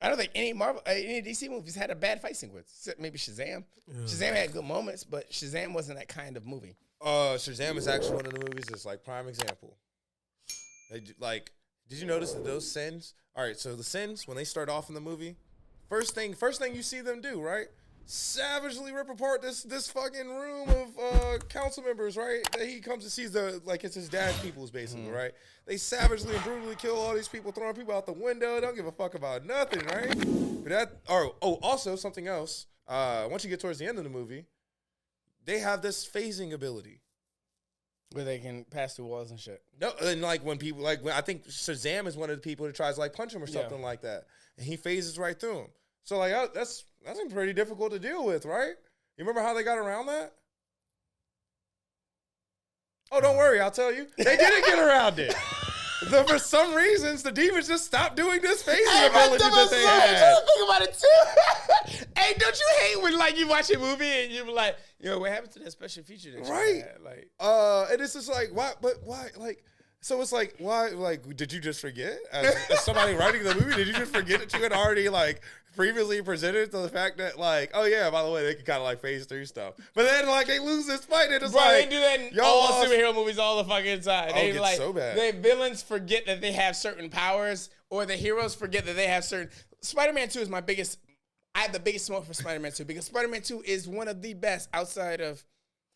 I don't think any DC movies had a bad fight sequence. Except maybe Shazam. Yeah. Shazam had good moments, but Shazam wasn't that kind of movie. Shazam is actually one of the movies that's like prime example. Like, did you notice that those sins? All right, so the sins when they start off in the movie, first thing you see them do, right? Savagely rip apart this fucking room of council members, right? That he comes and sees it's his dad's people's basically, right? They savagely and brutally kill all these people, throwing people out the window. Don't give a fuck about nothing, right? But also something else. Once you get towards the end of the movie, they have this phasing ability where they can pass through walls and shit. No, and like when people I think Shazam is one of the people that tries to like punch him or something like that, and he phases right through him. So like that's pretty difficult to deal with, right? You remember how they got around that? Oh, don't worry, I'll tell you. They didn't get around it. For some reasons, the demons just stopped doing this phasing ability that they had. Think about it too. Hey, don't you hate when like you watch a movie and you're like, yo, what happened to that special feature that you had? Like, and it's just like, why? But why? Like, so it's like, why? Like, did you just forget? As somebody writing the movie, did you just forget that you had already like previously presented to the fact that like, oh yeah, by the way, they can kind of like phase through stuff, but then like they lose this fight and it's they do that in all superhero movies all the fucking time. They it's so bad. The villains forget that they have certain powers, or the heroes forget that they have certain. Spider-Man 2 is my biggest. I have the biggest smoke for Spider-Man 2 because Spider-Man 2 is one of the best outside of.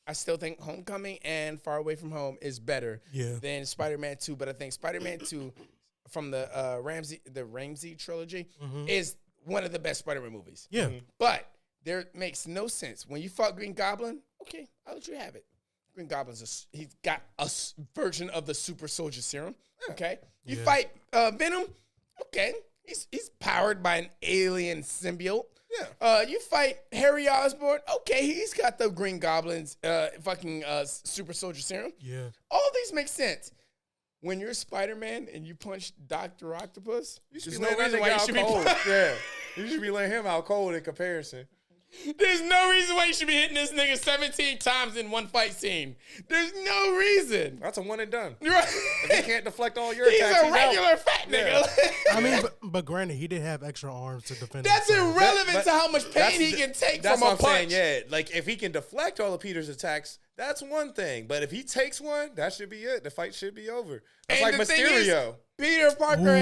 I still think Homecoming and Far Away From Home is better than Spider-Man 2, but I think Spider-Man 2 from the Raimi trilogy is one of the best Spider-Man movies. Yeah. But there makes no sense. When you fought Green Goblin, okay, I'll let you have it. Green Goblin's he's got a version of the super soldier serum. Okay. You fight Venom, okay. He's powered by an alien symbiote. Yeah. You fight Harry Osborn, okay, he's got the Green Goblin's super soldier serum. Yeah. All these make sense. When you're Spider-Man and you punch Dr. Octopus, there's no reason why you should be you should be letting him out cold in comparison. There's no reason why you should be hitting this nigga 17 times in one fight scene. There's no reason. That's a one and done. Right. If he can't deflect all your attacks, he's a regular fat nigga. I mean, but granted, he did have extra arms to defend. That's irrelevant to how much pain he can take from a punch. Saying, yeah, like if he can deflect all of Peter's attacks, that's one thing. But if he takes one, that should be it. The fight should be over. That's like Mysterio. Peter Parker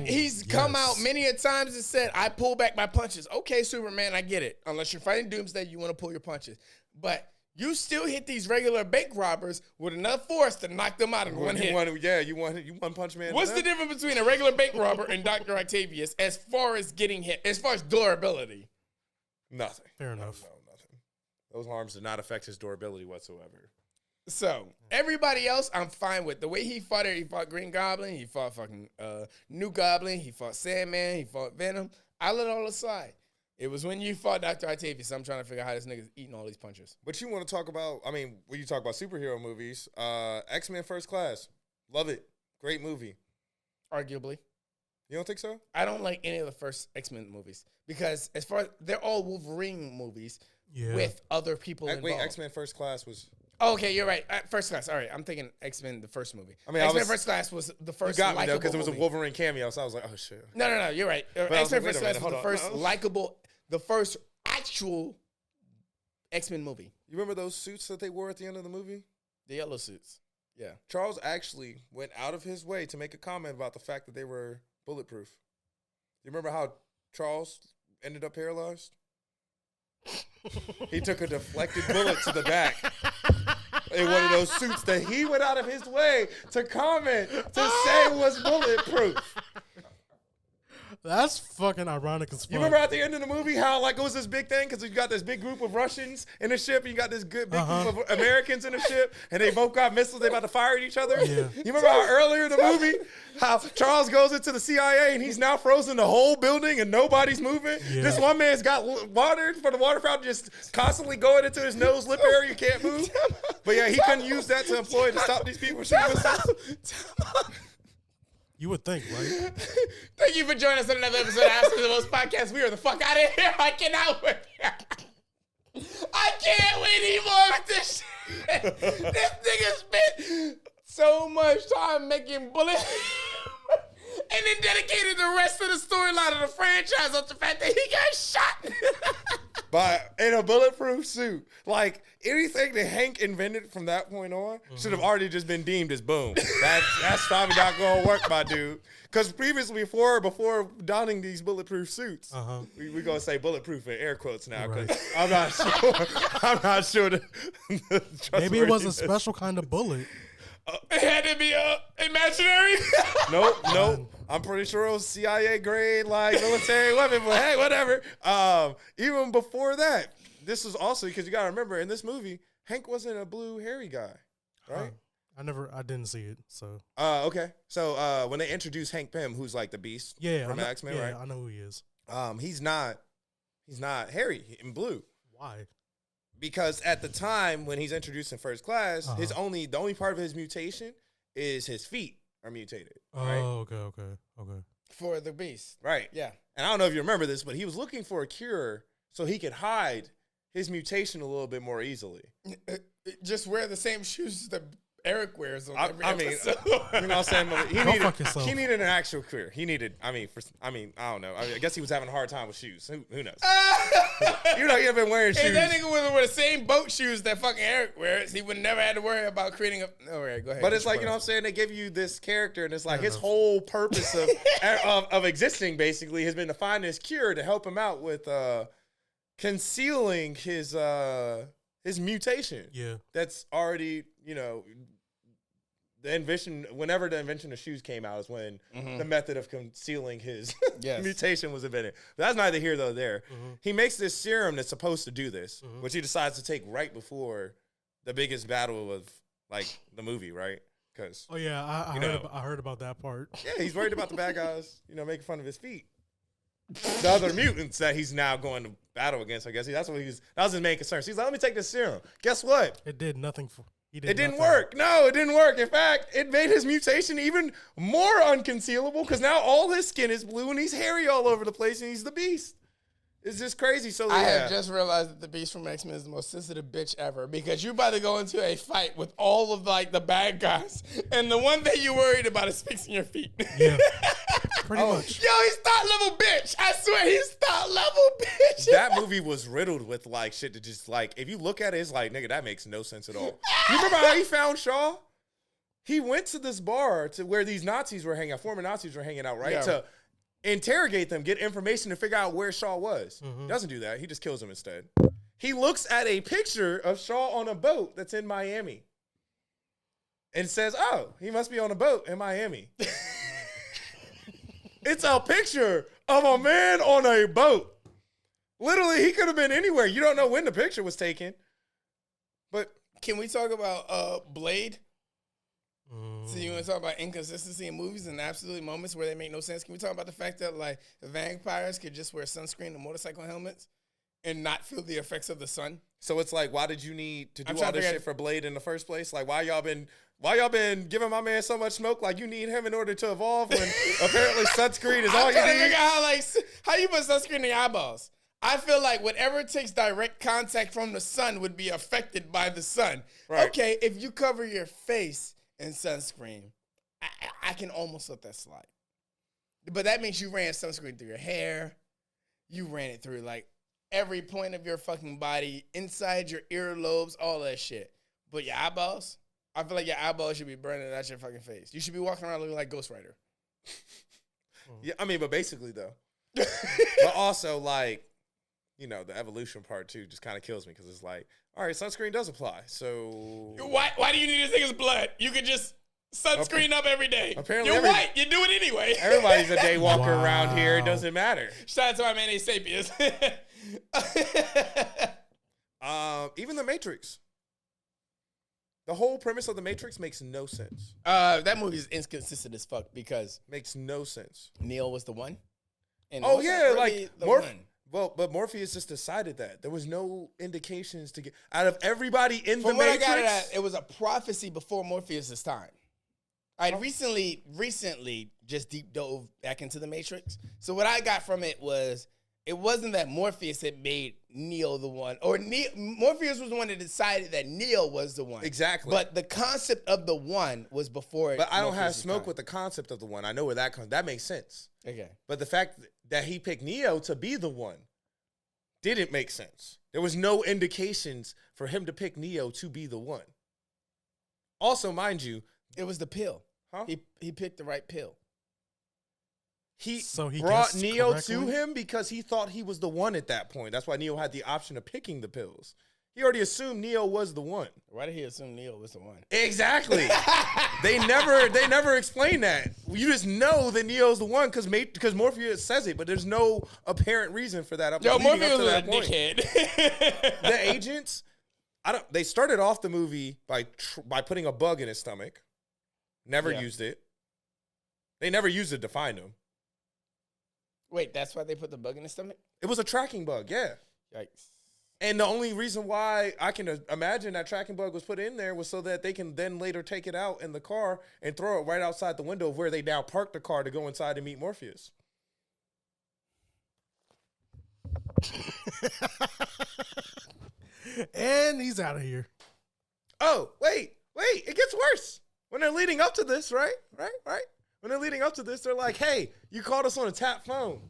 he's come out many a times and said, I pull back my punches. Okay, Superman, I get it. Unless you're fighting Doomsday, you want to pull your punches. But you still hit these regular bank robbers with enough force to knock them out in one hit. You one punch man. What's the difference between a regular bank robber and Dr. Octavius as far as getting hit, as far as durability? Nothing. Fair enough. No, nothing. Those harms did not affect his durability whatsoever. So, everybody else, I'm fine with. The way he fought it, he fought Green Goblin, he fought fucking New Goblin, he fought Sandman, he fought Venom. I let it all aside. It was when you fought Dr. Octavius, I'm trying to figure out how this nigga's eating all these punches. But you want to talk about, I mean, when you talk about superhero movies, X-Men First Class, love it. Great movie. Arguably. You don't think so? I don't like any of the first X-Men movies because as far as, they're all Wolverine movies with other people involved. Wait, X-Men First Class was... Oh, okay, you're right. First Class. All right, I'm thinking X-Men, the first movie. I mean, X-Men First Class was the first. You got me though because it was a Wolverine cameo, so I was like, oh shit. No, you're right. X-Men First Class was the first likable, the first actual X-Men movie. You remember those suits that they wore at the end of the movie? The yellow suits. Yeah. Charles actually went out of his way to make a comment about the fact that they were bulletproof. You remember how Charles ended up paralyzed? He took a deflected bullet to the back in one of those suits that he went out of his way to comment to say was bulletproof. That's fucking ironic as fuck. You remember at the end of the movie how like it was this big thing because you got this big group of Russians in the ship and you got this good big group of Americans in the ship and they both got missiles, they about to fire at each other? Yeah. You remember how earlier in the movie how Charles goes into the CIA and he's now frozen the whole building and nobody's moving? Yeah. This one man's got water for the water fountain just constantly going into his nose, lip area, you can't move. But yeah, he couldn't use that to employ to stop these people shooting missiles. You would think, right? Thank you for joining us on another episode of Sins And Woes Podcast. We are the fuck out of here. I cannot wait. I can't wait anymore with this shit. This nigga spent so much time making bullets. and then dedicated the rest of the storyline of the franchise on the fact that he got shot. In a bulletproof suit. Like, anything that Hank invented from that point on should have already just been deemed as boom. That's probably not going to work, my dude. Because previously, before donning these bulletproof suits, we're going to say bulletproof in air quotes now, because I'm not sure. I'm not sure. Maybe it was a special kind of bullet. It had to be imaginary. Nope. I'm pretty sure it was CIA grade, like military weapon, but hey, whatever. Even before that, this was also because you gotta remember in this movie, Hank wasn't a blue hairy guy, right? I didn't see it. So. Okay. So when they introduced Hank Pym, who's like the Beast from X-Men, right? I know who he is. He's not hairy and blue. Why? Because at the time when he's introduced in First Class, the only part of his mutation is his feet are mutated. Right? Oh, okay. For the Beast. Right. Yeah. And I don't know if you remember this, but he was looking for a cure so he could hide his mutation a little bit more easily. Just wear the same shoes that Eric wears on every episode. You know what I'm saying? He needed an actual cure. I don't know. I guess he was having a hard time with shoes. Who knows? He'd have been wearing shoes. If that nigga would wear the same boat shoes that fucking Eric wears, he would never have to worry about creating a... All right, go ahead. But it's like, you know what I'm saying? They give you this character, and it's like his whole purpose of existing, basically, has been to find this cure to help him out with concealing his mutation. Yeah. That's already, whenever the invention of shoes came out is when the method of concealing his mutation was invented. But that's neither here nor there. He makes this serum that's supposed to do this, which he decides to take right before the biggest battle of like the movie, right? Because I heard about that part. Yeah, he's worried about the bad guys, making fun of his feet. The other mutants that he's now going to battle against, I guess. That was his main concern. So he's like, let me take this serum. Guess what? It did nothing for... It didn't work. No, it didn't work. In fact, it made his mutation even more unconcealable because now all his skin is blue and he's hairy all over the place and he's the Beast. It's just crazy. So I have just realized that the Beast from X-Men is the most sensitive bitch ever because you're about to go into a fight with all of like the bad guys, and the one that you're worried about is fixing your feet. Yeah, pretty much. Yo, he's thought level bitch. I swear, he's thought level bitch. That movie was riddled with like shit that just like if you look at it, it's like nigga, that makes no sense at all. You remember how he found Shaw? He went to this bar to where these Nazis were hanging out, former Nazis were hanging out, right? Yeah. To interrogate them, get information to figure out where Shaw was. He doesn't do that. He just kills him instead. He looks at a picture of Shaw on a boat that's in Miami and says, oh, he must be on a boat in Miami. It's a picture of a man on a boat. Literally, he could have been anywhere. You don't know when the picture was taken. But can we talk about Blade? So you want to talk about inconsistency in movies and absolute moments where they make no sense? Can we talk about the fact that like vampires could just wear sunscreen and motorcycle helmets and not feel the effects of the sun? So it's like, why did you need to do all this shit for Blade in the first place? Like, why y'all been giving my man so much smoke? Like, you need him in order to evolve when apparently sunscreen is all you need? I'm trying to figure out how you put sunscreen in your eyeballs. I feel like whatever takes direct contact from the sun would be affected by the sun. Right. Okay, if you cover your face in sunscreen, I can almost let that slide. But that means you ran sunscreen through your hair. You ran it through like every point of your fucking body, inside your earlobes, all that shit. But your eyeballs, I feel like your eyeballs should be burning out your fucking face. You should be walking around looking like Ghost Rider. Yeah, I mean, but basically though. But also like, the evolution part too just kind of kills me because it's like, all right, sunscreen does apply. So why do you need this nigga's blood? You could just sunscreen up every day. Apparently you're white. You do it anyway. Everybody's a day walker around here. It doesn't matter. Shout out to my man A Sapiens. Even the Matrix. The whole premise of the Matrix makes no sense. That movie is inconsistent as fuck because makes no sense. Neo was the one. And but Morpheus just decided that. There was no indications to get out of everybody in the Matrix. I got it at, it was a prophecy before Morpheus' time. I recently just deep dove back into the Matrix. So what I got from it was it wasn't that Morpheus had made Neo the one, or Morpheus was the one that decided that Neo was the one. Exactly. But the concept of the one was before. But I don't have Morpheus's smoke time. with the concept of the one. I know where that comes. That makes sense. Okay. But the fact that he picked Neo to be the one didn't make sense. There was no indications for him to pick Neo to be the one. Also, mind you, It was the pill. huh? He picked the right pill. He So he brought guessed Neo correctly? to him because he thought he was the one at that point. That's why Neo had the option of picking the pills. He already assumed Neo was the one. Why did he assume Neo was the one? Exactly. they never explain that. You just know that Neo's the one because Morpheus says it, but there's no apparent reason for that. Yo, leading up Morpheus to was a that point. dickhead. The agents, they started off the movie by putting a bug in his stomach. Never Yeah. used it. They never used it to find him. Wait, that's why they put the bug in his stomach? It was a tracking bug, yeah. Yikes. And the only reason why I can imagine that tracking bug was put in there was so that they can then later take it out in the car and throw it right outside the window of where they now parked the car to go inside and meet Morpheus. And he's out of here. Oh, wait, it gets worse. When they're leading up to this, right? When they're leading up to this, they're like, hey, you called us on a tap phone.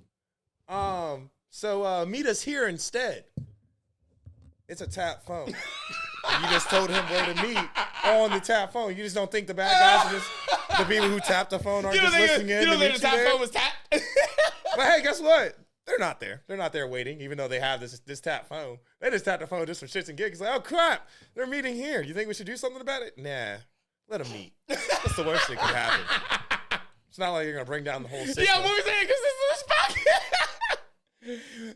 So meet us here instead. It's a tap phone. You just told him where to meet on the tap phone. You just don't think the bad guys are just the people who tap the phone aren't just listening in. You don't to think meet the you tap there? phone was tapped? But hey, guess what? They're not there. They're not there waiting, even though they have this tap phone. They just tap the phone just for shits and gigs. Like, oh crap, they're meeting here. You think we should do something about it? Nah, let them meet. That's the worst that could happen. It's not like you're gonna bring down the whole system. Yeah, what was saying? Because this is